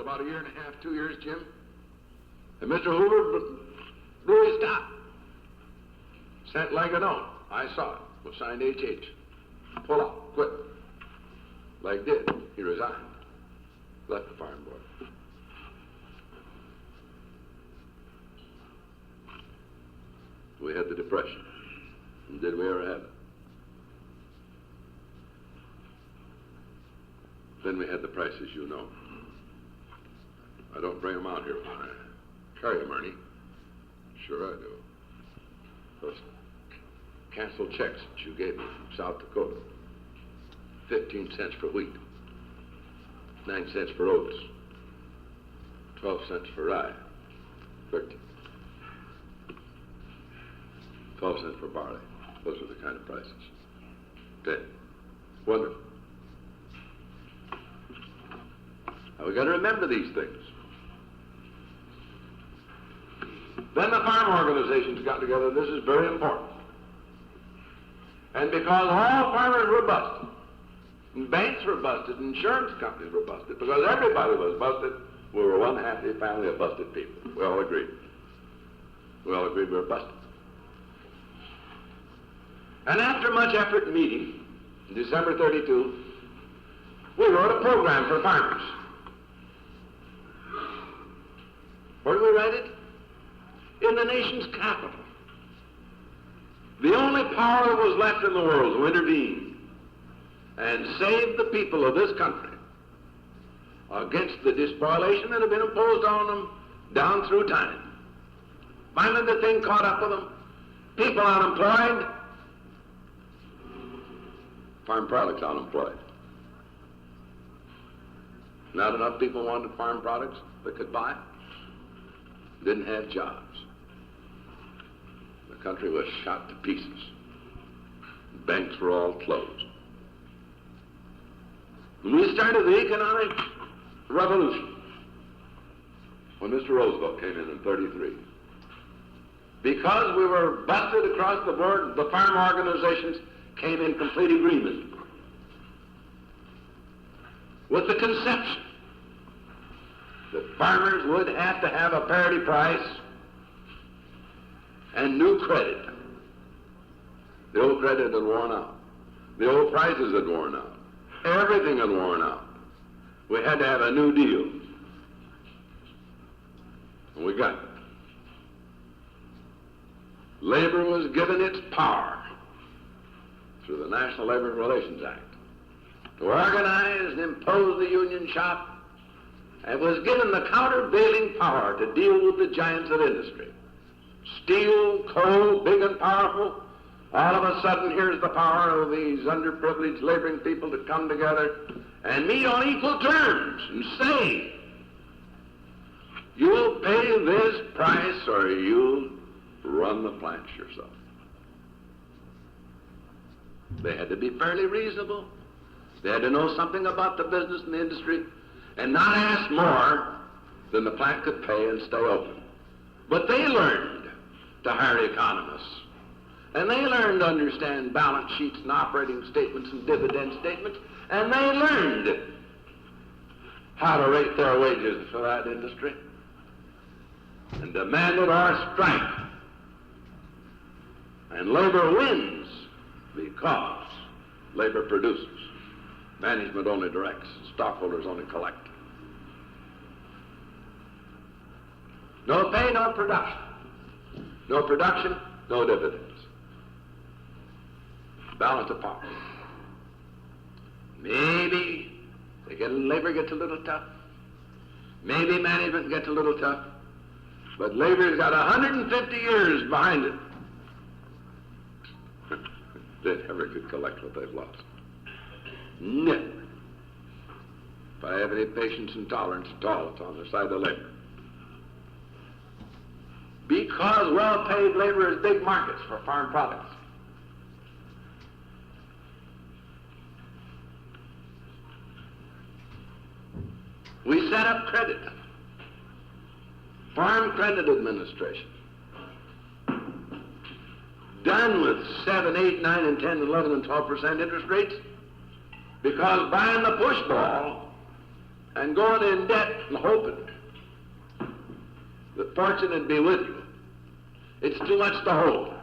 about a year and a half, 2 years, Jim. And Mr. Hoover blew his top. Sent like a note. I saw it. Was signed H.H. Pull out. Quit. Like did. He resigned. Left the farm board. We had the Depression. And did we ever have it? Then we had the prices, you know. I don't bring them out here when I carry them, Ernie. Sure I do. Those canceled checks that you gave me from South Dakota. 15 cents for wheat. 9 cents for oats. 12 cents for rye. 13. 12 cents for barley. Those are the kind of prices. 10. Wonderful. Now we've got to remember these things. Then the farm organizations got together. This is very important. And because all farmers were busted, and banks were busted, and insurance companies were busted, because everybody was busted, we were one happy family of busted people. We all agreed. We all agreed we were busted. And after much effort and meeting, in December 32, we wrote a program for farmers. Where did we write it? In the nation's capital. The only power that was left in the world to intervene and save the people of this country against the despoliation that had been imposed on them down through time. Finally, the thing caught up with them. People unemployed, farm products unemployed. Not enough people wanted farm products that could buy. Didn't have jobs. The country was shot to pieces. Banks were all closed. And we started the economic revolution when Mr. Roosevelt came in 33. Because we were busted across the board, the farm organizations came in complete agreement with the conception that farmers would have to have a parity price and new credit. The old credit had worn out. The old prices had worn out. Everything had worn out. We had to have a new deal. And we got it. Labor was given its power through the National Labor Relations Act to organize and impose the union shop, and was given the countervailing power to deal with the giants of industry. Steel, coal, big and powerful. All of a sudden, here's the power of these underprivileged laboring people to come together and meet on equal terms and say, you'll pay this price or you'll run the plants yourself. They had to be fairly reasonable. They had to know something about the business and the industry and not ask more than the plant could pay and stay open. But they learned to hire economists. And they learned to understand balance sheets and operating statements and dividend statements. And they learned how to rate their wages for that industry and demanded our strike. And labor wins because labor produces. Management only directs. Stockholders only collect. No pay, no production. No production, no dividends. Balance of power. Maybe labor gets a little tough. Maybe management gets a little tough. But labor's got 150 years behind it. They never could collect what they've lost. Never. If I have any patience and tolerance at all, it's on the side of labor. Because well-paid labor is big markets for farm products. We set up credit. Farm Credit Administration. Done with 7, 8, 9, and 10, 11, and 12% interest rates. Because buying the push ball and going in debt and hoping that fortune would be with you. It's too much to hope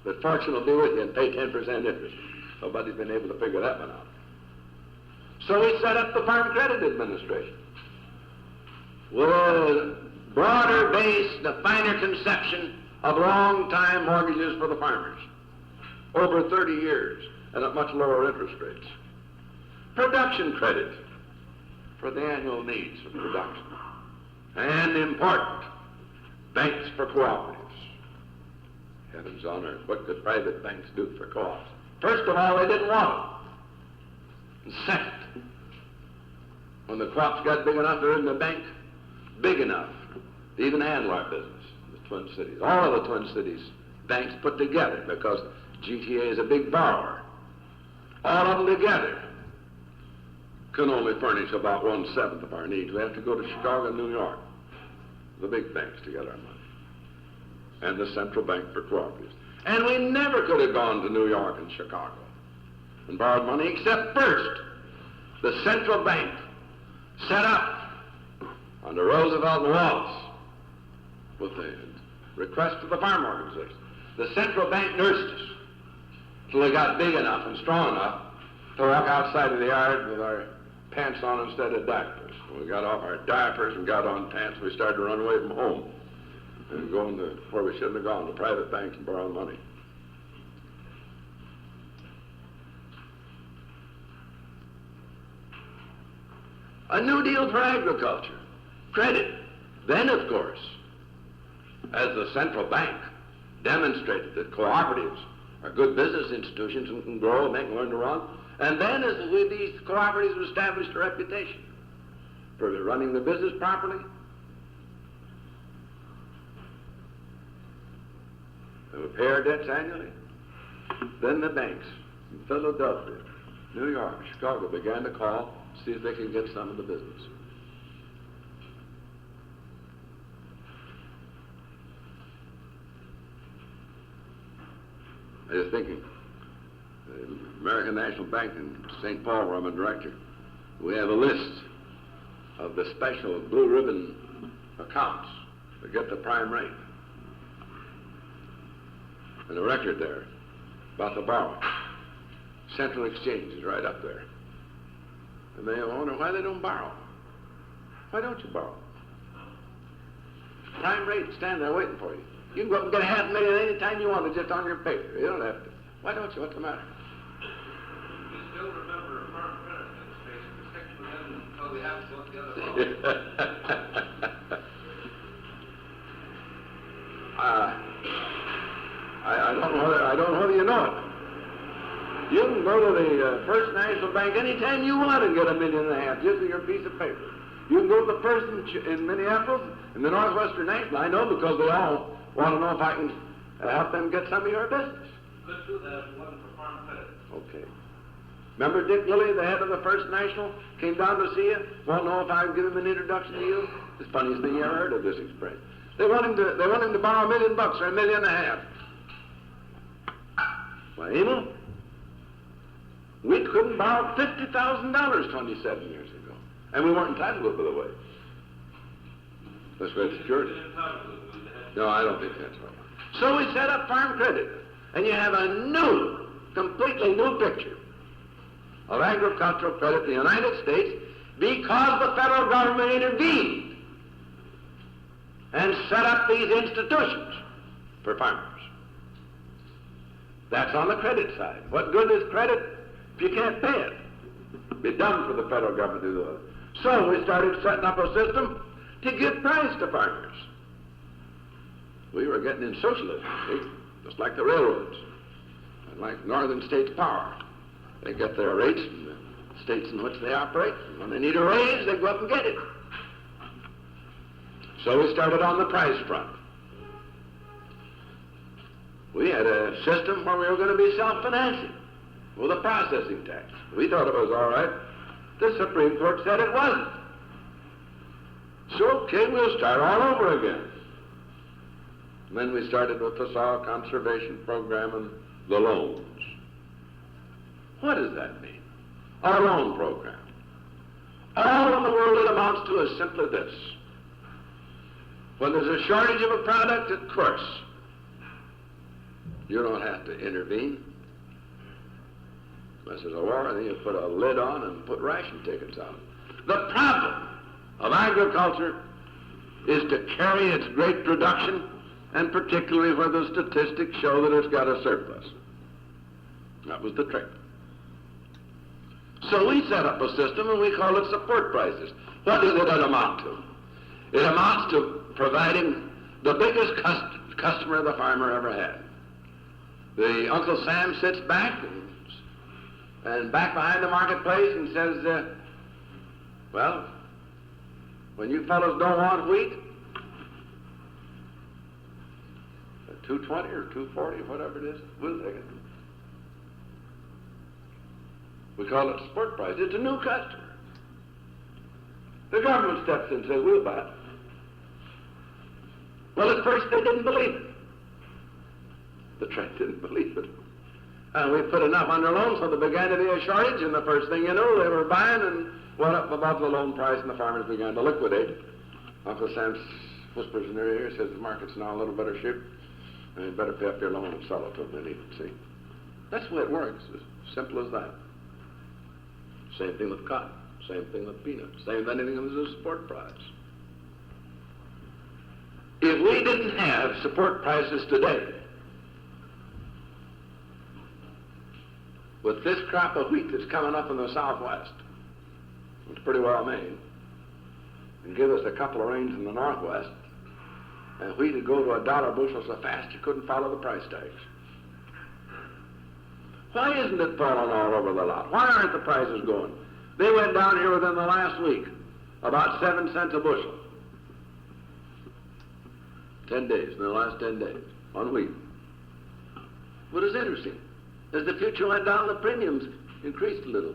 that fortune will be with you and pay 10% interest. Nobody's been able to figure that one out. So we set up the Farm Credit Administration with a broader base, a finer conception of long-time mortgages for the farmers, over 30 years, and at much lower interest rates. Production credit for the annual needs of production. And important, banks for cooperatives. Heavens on earth, what could private banks do for co-ops? First of all, they didn't want them. And second, when the co-ops got big enough, they're in the bank, big enough to even handle our business in the Twin Cities. All of the Twin Cities banks put together, because GTA is a big borrower. All of them together can only furnish about 1/7 of our needs. We have to go to Chicago and New York, the big banks, to get our money. And the Central Bank for Cooperatives. And we never could have gone to New York and Chicago and borrowed money, except first the Central Bank set up under Roosevelt and Wallace with the request of the farm organization. The Central Bank nursed us till we got big enough and strong enough to walk outside of the yard with our pants on instead of diapers. When we got off our diapers and got on pants, we started to run away from home and going to where we shouldn't have gone, to private banks and borrow money. A New Deal for agriculture, credit. Then, of course, as the central bank demonstrated that cooperatives are good business institutions and can grow and they can learn to run, and then as these cooperatives established a reputation for running the business properly, they would pay our debts annually. Then the banks in Philadelphia, New York, Chicago began to call to see if they could get some of the business. I was thinking, the American National Bank in St. Paul, where I'm a director, we have a list of the special blue ribbon accounts that get the prime rate. And a record there about the borrowing. Central Exchange is right up there. And they wonder why they don't borrow. Why don't you borrow? Prime rate stand there waiting for you. You can go up and get $500,000 any time you want it, just on your paper. You don't have to. Why don't you? What's the matter? You still remember a Farm Credit Administration protecting them until they have to look the other way. I don't know whether you know it. You can go to the First National Bank anytime you want and get $1.5 million just with your piece of paper. You can go to the First in Minneapolis, and the Northwestern National. I know because they all want to know if I can help them get some of your business. Could do that if it wasn't for Farm Credit. Okay. Remember Dick Lilly, the head of the First National, came down to see you? Want to know if I would give him an introduction to you? It's the funniest thing you ever heard of this experience. They want him to borrow $1 million or $1.5 million. Well, Emil, we couldn't borrow $50,000 27 years ago. And we weren't entitled to it, by the way. That's right, security. No, I don't think that's right. So we set up Farm Credit, and you have a new, completely new picture of agricultural credit in the United States because the federal government intervened and set up these institutions for farmers. That's on the credit side. What good is credit if you can't pay it? It'd be dumb for the federal government to do that. So we started setting up a system to give price to farmers. We were getting in socialism, see? Just like the railroads, and like Northern States Power. They get their rates from the states in which they operate, and when they need a raise, they go up and get it. So we started on the price front. We had a system where we were going to be self-financing with a processing tax. We thought it was all right. The Supreme Court said it wasn't. So, okay, we'll start all over again. And then we started with the soil conservation program and the loans. What does that mean? Our loan program. All in the world it amounts to is simply this. When there's a shortage of a product, of course, you don't have to intervene. Unless there's a war, and then you put a lid on and put ration tickets on. The problem of agriculture is to carry its great production, and particularly where the statistics show that it's got a surplus. That was the trick. So we set up a system and we call it support prices. What does it amount to? It amounts to providing the biggest customer the farmer ever had. The Uncle Sam sits back and back behind the marketplace and says, well, when you fellows don't want wheat, at $2.20 or $2.40, whatever it is, we'll take it. We call it support price. It's a new customer. The government steps in and says, we'll buy it. Well, at first they didn't believe it. The trade didn't believe it. And we put enough on their loan, so there began to be a shortage, and the first thing you know, they were buying and went up above the loan price, and the farmers began to liquidate. Uncle Sam whispers in their ear, says, the market's now a little better shape, and you better pay up your loan and sell it to them. They need it, see? That's the way it works, as simple as that. Same thing with cotton, same thing with peanuts, same thing with a support price. If we didn't have support prices today, with this crop of wheat that's coming up in the southwest, it's pretty well made, and give us a couple of rains in the northwest, and wheat would go to $1 a bushel so fast you couldn't follow the price tags. Why isn't it falling all over the lot? Why aren't the prices going? They went down here within the last week, about 7 cents a bushel. 10 days, in the last 10 days, on wheat. What is interesting, as the future went down, the premiums increased a little.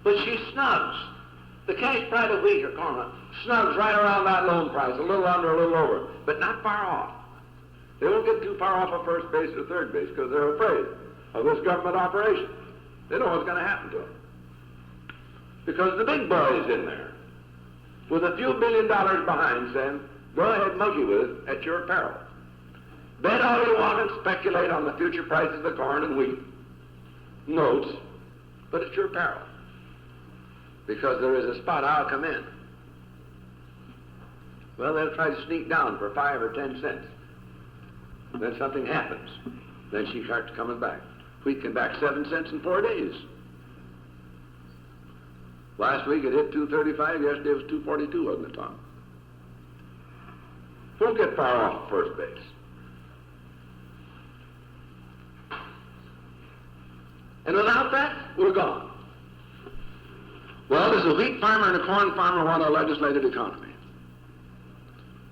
But she snugs. The cash price of wheat or corn snugs right around that loan price, a little under, a little over, but not far off. They won't get too far off of first base or third base because they're afraid of this government operation. They know what's going to happen to them. Because the big boy is in there with a few $1 billion behind saying, go ahead, monkey with it at your peril. Bet all you want and speculate on the future prices of corn and wheat, notes, but at your peril. Because there is a spot I'll come in. Well, they'll try to sneak down for 5 or 10 cents. Then something happens. Then she starts coming back. Wheat came back 7 cents in 4 days. Last week it hit $2.35. Yesterday it was $2.42, wasn't it, Tom? Won't get far off first base. And without that, we're gone. Well, does a wheat farmer and a corn farmer want a legislated economy?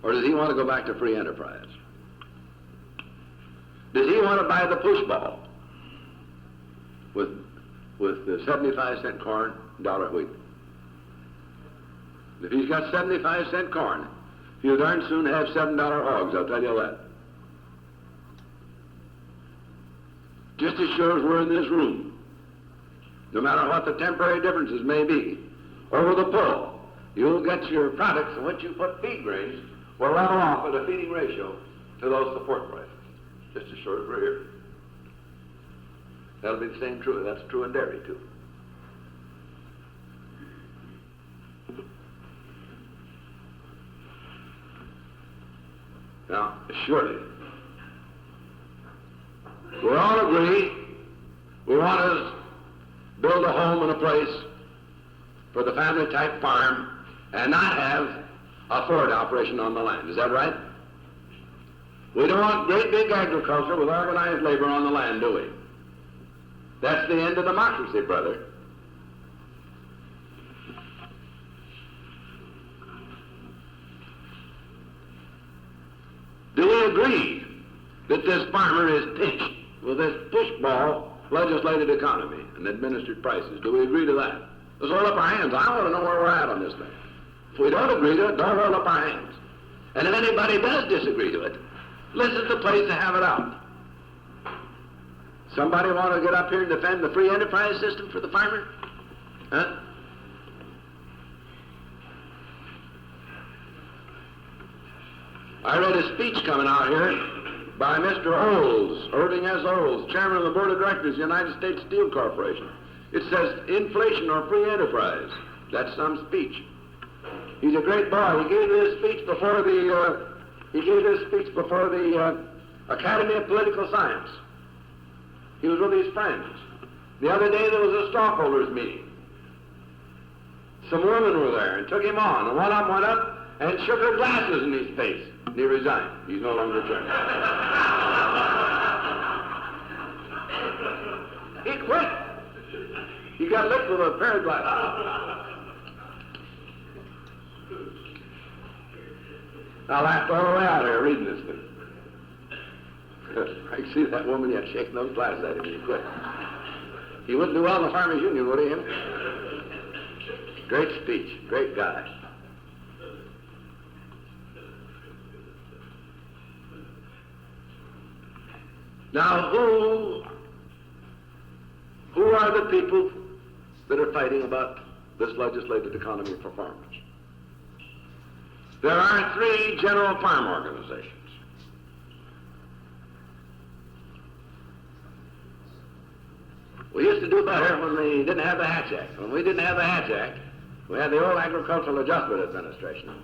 Or does he want to go back to free enterprise? Does he want to buy the push ball with the 75-cent corn, $1 wheat? If he's got 75-cent corn, he'll darn soon have $7 hogs, I'll tell you that. Just as sure as we're in this room, no matter what the temporary differences may be, over the pull, you'll get your products, and what you put feed grains will level off at a feeding ratio to those support prices. Just as sure as we're here. That'll be the same true. That's true in dairy, too. Now, surely, we all agree we want to build a home and a place for the family-type farm and not have a forward operation on the land. Is that right? We don't want great big agriculture with organized labor on the land, do we? That's the end of democracy, brother. Do we agree that this farmer is pinched with this pushball legislated economy and administered prices? Do we agree to that? Let's hold up our hands. I want to know where we're at on this thing. If we don't agree to it, don't hold up our hands. And if anybody does disagree to it, this is the place to have it out. Somebody want to get up here and defend the free enterprise system for the farmer? Huh? I read a speech coming out here by Mr. Irving S. Olds, chairman of the board of directors of the United States Steel Corporation. It says inflation or free enterprise. That's some speech. He's a great boy. He gave this speech before the Academy of Political Science. He was with his friends. The other day there was a stockholders meeting. Some women were there and took him on, and one of them went up and shook her glasses in his face. And he resigned. He's no longer chairman. He quit. He got licked with a pair of glasses. I laughed all the way out here reading this thing. I can see that woman yet shaking those glasses at him and he quit. He wouldn't do well in the Farmers Union, would he? Him? Great speech, great guy. Now, who are the people that are fighting about this legislated economy for farmers? There are 3 general farm organizations. We used to do better when we didn't have the Hatch Act. When we didn't have the Hatch Act, we had the old Agricultural Adjustment Administration.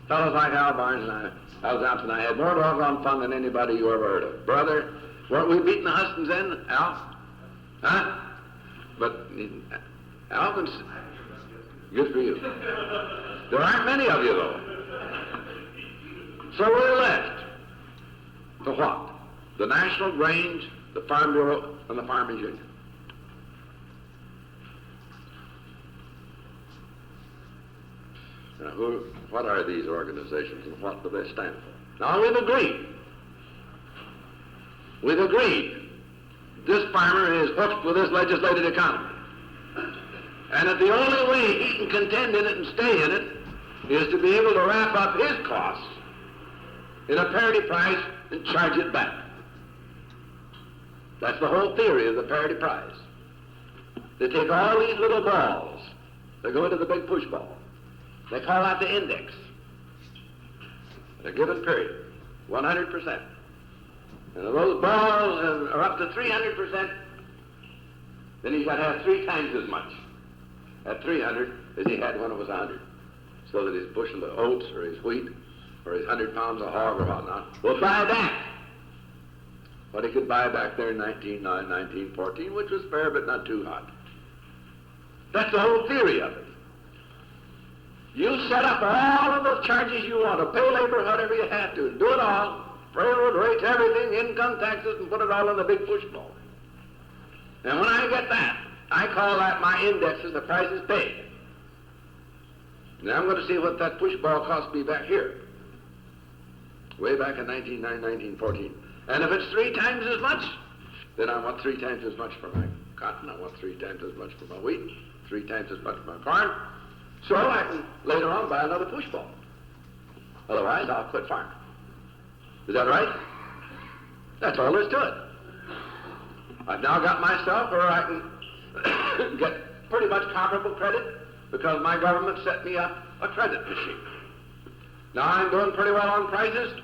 Fellows like Al Barnes and Al Johnson, I had more doggone fun than anybody you ever heard of. Brother, weren't we beating the Hustings then, Al? Huh? But Al can... Good for you. There aren't many of you, though. So we're left to what? The National Grange, the Farm Bureau, and the Farmers Union. Now, what are these organizations and what do they stand for? Now, we've agreed. This farmer is hooked with this legislated economy. And that the only way he can contend in it and stay in it is to be able to wrap up his costs in a parity price and charge it back. That's the whole theory of the parity price. They take all these little balls, they go into the big push ball. They call out the index at a given period, 100%. And if those balls are up to 300%, then he's got to have 3 times as much at 300 as he had when it was 100. So that his bushel of oats or his wheat or his 100 pounds of hog or whatnot will buy back what he could buy back there in 1914, which was fair but not too hot. That's the whole theory of it. You set up all of those charges you want to pay labor, whatever you have to, do it all, railroad rates, everything, income taxes, and put it all in the big push ball. And when I get that, I call that my indexes, the prices paid. Now I'm going to see what that push ball cost me back here, way back in 1914. And if it's 3 times as much, then I want 3 times as much for my cotton, I want 3 times as much for my wheat, 3 times as much for my corn, so I can later on buy another push ball. Otherwise, I'll quit farming. Is that right? That's all there is to it. I've now got myself where I can get pretty much comparable credit because my government set me up a credit machine. Now I'm doing pretty well on prices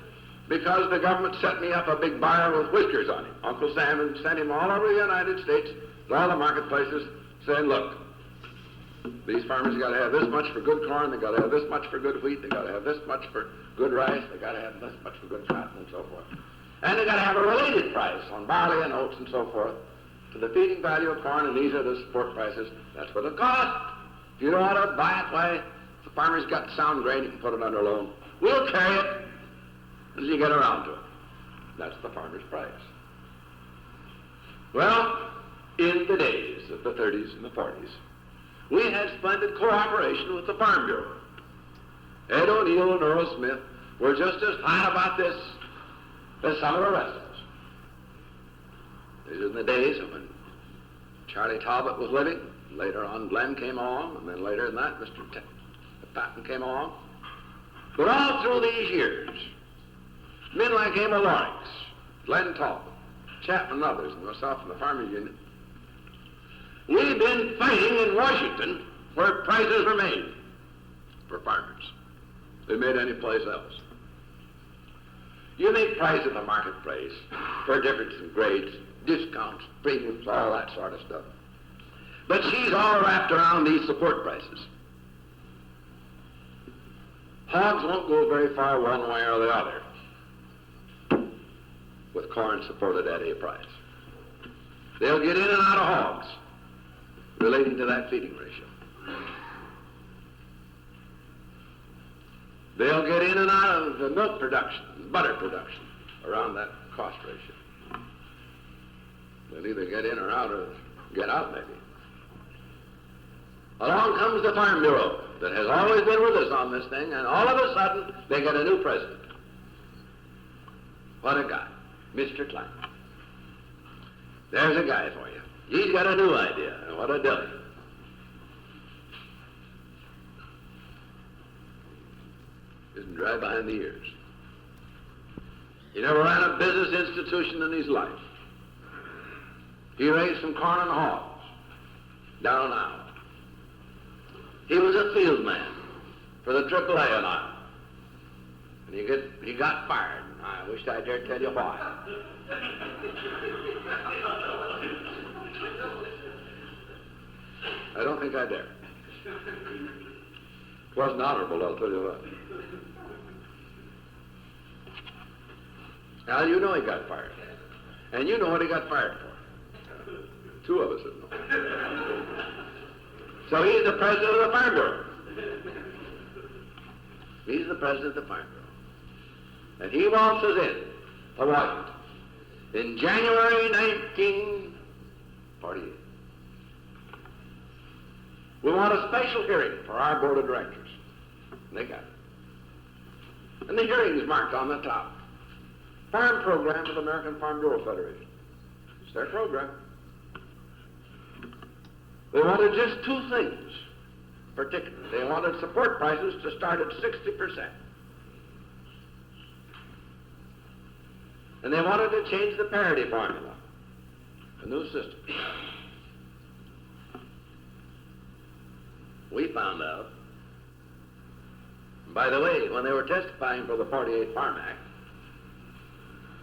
because the government set me up a big buyer with whiskers on him. Uncle Sam and sent him all over the United States, to all the marketplaces, saying, look, these farmers got to have this much for good corn, they got to have this much for good wheat, they got to have this much for good rice, they got to have this much for good cotton, and so forth. And they got to have a related price on barley and oats and so forth to the feeding value of corn, and these are the support prices. That's what it costs. If you don't want to buy it, why, the farmer's got sound grain, you can put it under loan. We'll carry it as you get around to it. That's the farmer's price. Well, in the days of the 30s and the 40s, we had splendid cooperation with the Farm Bureau. Ed O'Neill and Earl Smith were just as hot about this as some of the rest of us. These are the days of when Charlie Talbot was living. Later on, Glenn came along, and then later than that, Mr. Patton came along. But all through these years, men like Emil Lawrence, Glenn Talbot, Chapman and others, and myself and the Farmers Union, we've been fighting in Washington where prices were made for farmers. They're made any place else. You make price in the marketplace for difference in grades, discounts, premiums, all that sort of stuff. But she's all wrapped around these support prices. Hogs won't go very far one way or the other with corn supported at a price. They'll get in and out of hogs relating to that feeding ratio. They'll get in and out of the milk production, butter production, around that cost ratio. They'll either get in or out or get out, maybe. Along comes the Farm Bureau that has always been with us on this thing, and all of a sudden they get a new president. What a guy, Mr. Klein. There's a guy for you. He's got a new idea, and what a dilly. Isn't dry behind the ears. He never ran a business institution in his life. He raised some corn and hogs down and out. He was a field man for the AAA and all. And he got fired. I wish I dared tell you why. I don't think I dare. It wasn't honorable, I'll tell you that. Now, you know he got fired. And you know what he got fired for. Two of us would know. So he's the president of the Farm Bureau. He's the president of the Farm Bureau. And he waltzes in to Washington in January 1948. We want a special hearing for our board of directors. And they got it. And the hearing is marked on the top. Farm program of the American Farm Bureau Federation. It's their program. They wanted just two things, particularly. They wanted support prices to start at 60%. And they wanted to change the parity formula, a new system. We found out, by the way, when they were testifying for the 48 Farm Act,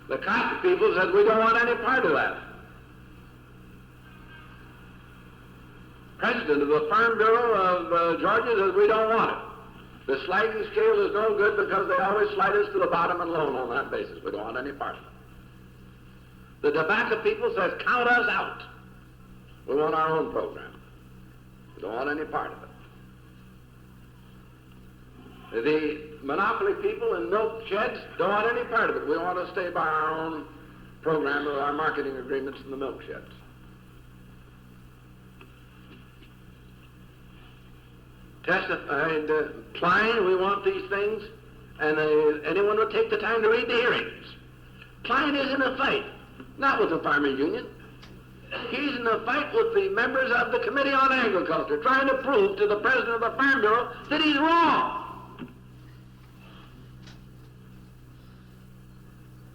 the cotton people said, we don't want any part of that. President of the Farm Bureau of Georgia says, we don't want it. The sliding scale is no good because they always slide us to the bottom and loan on that basis. We don't want any part of it. The tobacco people says, count us out. We want our own program. We don't want any part of it. The monopoly people in milk sheds don't want any part of it. We want to stay by our own program or our marketing agreements in the milk sheds. Testified, Klein, we want these things, and anyone would take the time to read the hearings. Klein is in a fight, not with the Farmers Union. He's in a fight with the members of the Committee on Agriculture, trying to prove to the President of the Farm Bureau that he's wrong.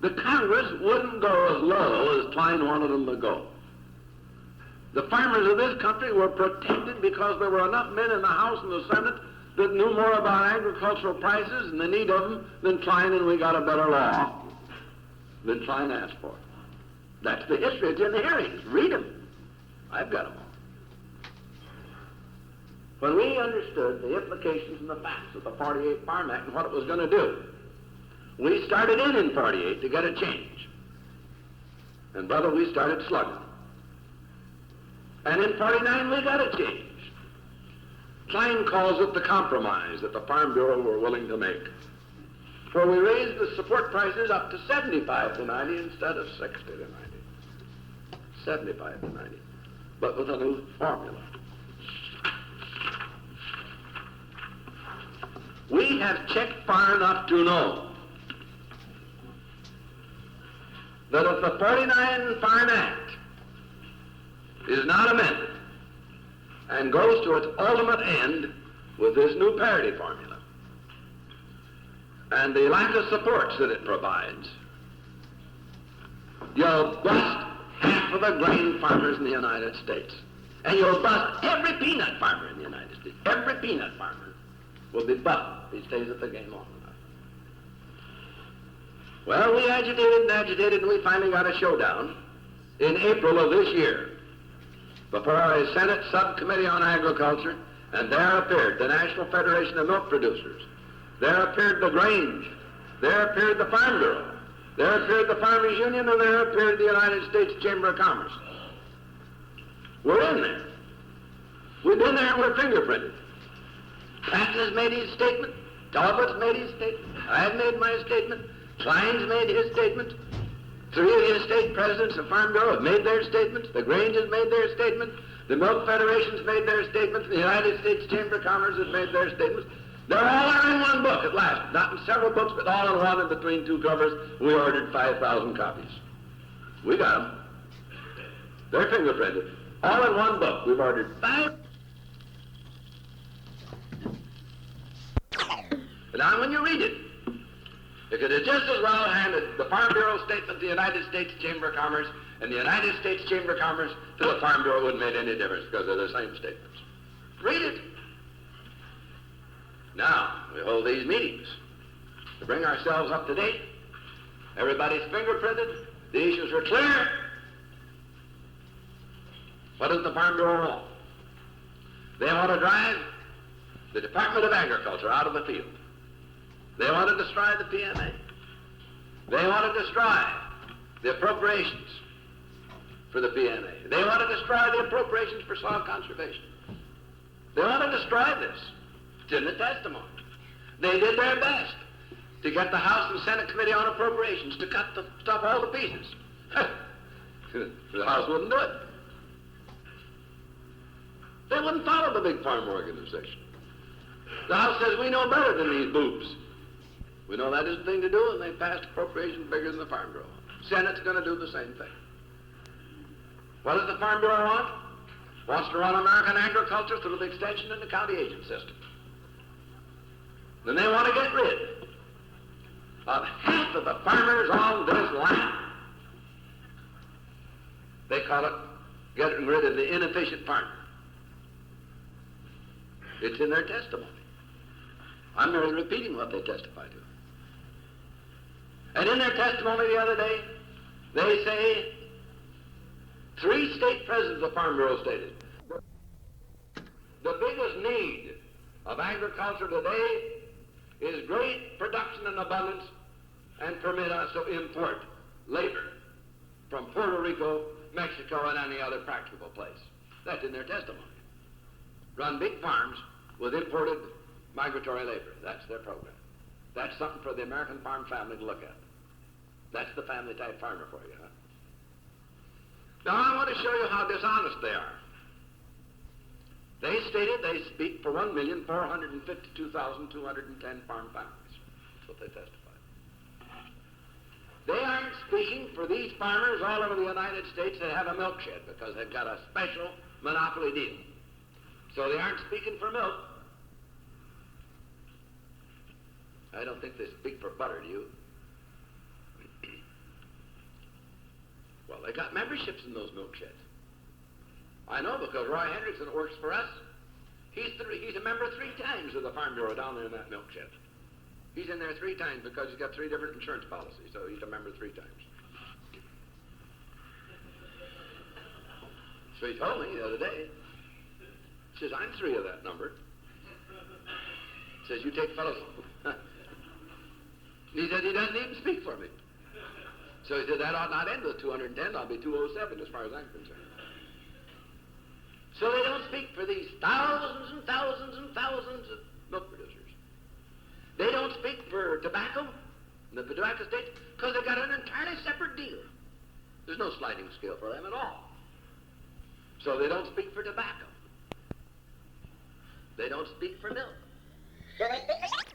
The Congress wouldn't go as low as Klein wanted them to go. The farmers of this country were protected because there were enough men in the House and the Senate that knew more about agricultural prices and the need of them than Klein, and we got a better law than Klein asked for. That's the history. It's in the hearings. Read them. I've got them all. When we understood the implications and the facts of the 48 Farm Act and what it was going to do, we started in 48 to get a change. And brother, we started slugging. And in 49 we got a change. Klein calls it the compromise that the Farm Bureau were willing to make. For we raised the support prices up to 75 to 90 instead of 60 to 90. 75 to 90. But with a new formula. We have checked far enough to know that if the 49 Farm Act is not amended and goes to its ultimate end with this new parity formula and the lack of supports that it provides, you'll bust half of the grain farmers in the United States. And you'll bust every peanut farmer in the United States. Every peanut farmer will be bust if he stays at the game long enough. Well, we agitated, and we finally got a showdown in April of this year before a Senate subcommittee on agriculture, and there appeared the National Federation of Milk Producers. There appeared the Grange. There appeared the Farm Bureau. There appeared the Farmers Union, and there appeared the United States Chamber of Commerce. We're in there. We've been there and we're fingerprinted. Patton has made his statement. Talbot's made his statement. I've made my statement. Klein's made his statement. 3 of the state presidents of Farm Bureau have made their statements. The Grange has made their statement. The Milk Federation's made their statements. The United States Chamber of Commerce has made their statements. They're all there in one book at last. Not in several books, but all in one, and between 2 covers. We ordered 5,000 copies. We got them. They're fingerprinted. All in one book. We've ordered 5. But now when you read it, you could have just as well handed the Farm Bureau statement to the United States Chamber of Commerce and the United States Chamber of Commerce to the Farm Bureau. It wouldn't make any difference because they're the same statements. Read it. Now, we hold these meetings to bring ourselves up to date. Everybody's fingerprinted. The issues are clear. What does the Farm Bureau want? They want to drive the Department of Agriculture out of the field. They want to destroy the PMA. They want to destroy the appropriations for the PMA. They want to destroy the appropriations for soil conservation. They want to destroy this. It's in the testimony. They did their best to get the House and Senate Committee on Appropriations to cut the stuff all to pieces. The House wouldn't do it. They wouldn't follow the big farm organization. The House says, we know better than these boobs. We know that isn't the thing to do, and they passed appropriations bigger than the Farm Bureau. Senate's going to do the same thing. What does the Farm Bureau want? Wants to run American agriculture through the extension and the county agent system. Then they want to get rid of half of the farmers on this land. They call it getting rid of the inefficient farmer. It's in their testimony. I'm merely repeating what they testify to. And in their testimony the other day, they say 3 state presidents of the Farm Bureau stated the biggest need of agriculture today is great production and abundance and permit us to import labor from Puerto Rico, Mexico, and any other practicable place. That's in their testimony. Run big farms with imported migratory labor. That's their program. That's something for the American farm family to look at. That's the family type farmer for you, huh? Now I want to show you how dishonest they are. They stated they speak for 1,452,210 farm families. That's what they testified. They aren't speaking for these farmers all over the United States that have a milk shed because they've got a special monopoly deal. So they aren't speaking for milk. I don't think they speak for butter, do you? Well, they got memberships in those milk sheds. I know because Roy Hendrickson that works for us, he's a member 3 times of the Farm Bureau down there in that milk shed. He's in there 3 times because he's got 3 different insurance policies, so he's a member 3 times. So he told me the other day, he says, I'm 3 of that number. He says, you take fellows. He said he doesn't even speak for me. So he said, that ought not end with 210, I'll be 207 as far as I'm concerned. So they don't speak for these thousands and thousands and thousands of milk producers. They don't speak for tobacco in the tobacco states because they've got an entirely separate deal. There's no sliding scale for them at all. So they don't speak for tobacco. They don't speak for milk. So they speak for